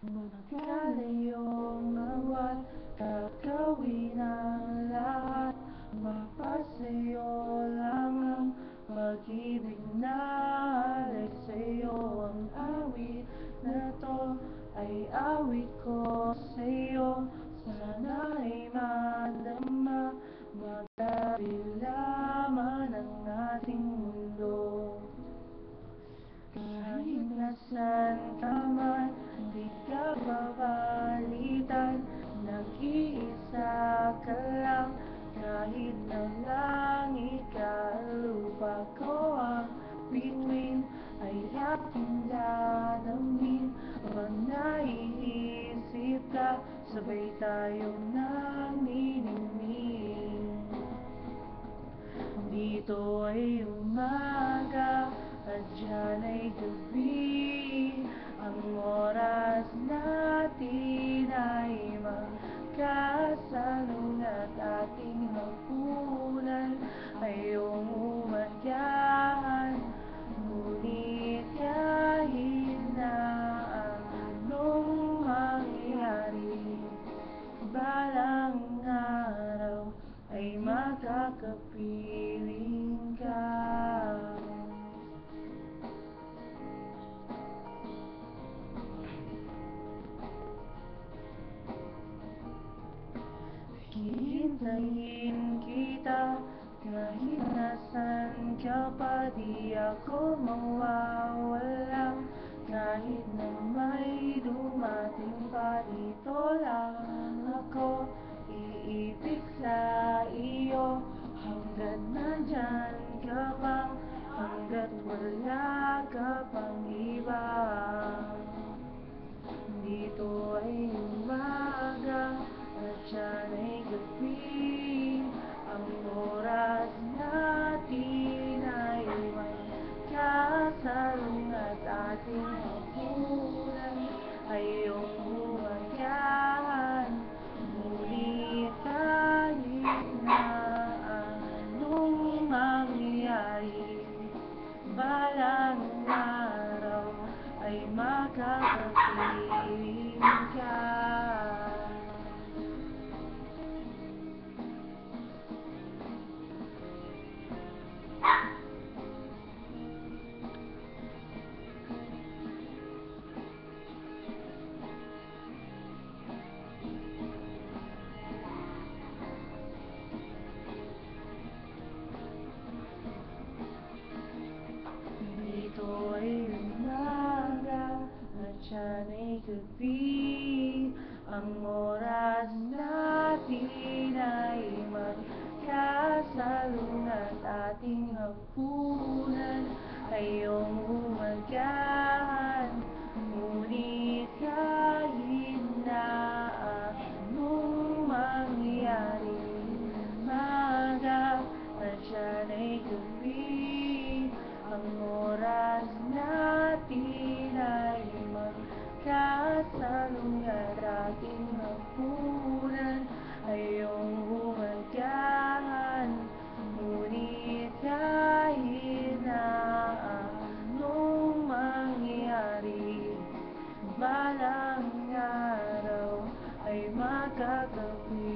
Magkalayong awat, gagawin ang lahat. Mapasayo lang ang pag-ibig na alay sa'yo. Ang awit na to ay awit ko sa'yo. Sana ay madama, magkabila man ang ating mundo. Kahit nasan ka man, di ka babalitan. Nag-iisa ka lang, kahit na langit ka lupa ko ang bituin ay aking dadamin. Pag naiisip ka, sabay tayong naniningning. Dito ay umaga at diyan ay gabi. Ang oras natin ay magkasalung at ating hapunan ay iyong umatyahan. Ngunit kahit na anong mangyari, balang araw ay makakapiling ka. Hihintayin kita kahit nasan ka pa, di ako mawawala. Kahit na may dumating pa, dito lang ako iibig sa iyo. Hanggat nandyan ka pa, hanggat wala ka pang iba. Dito ay umaga at diyan ay gabi. Ang oras natin ay magkasalung at ating hapunan ay iyong umatyahan. Ngunit kahit na anong mangyari, balang araw ay makakapiling ka. Dito ay umaga at diyan ay gabi. Ang oras natin ay magkasalung at ating hapunan ay iyong umatyahan. Ngunit kahit na anong mangyari, umaga at diyan ay gabi. Ang oras natin ay magkasalung at ating hapunan ay iyong umatyahan. Ngunit kahit na anong mangyari, balang araw ay magkakapiling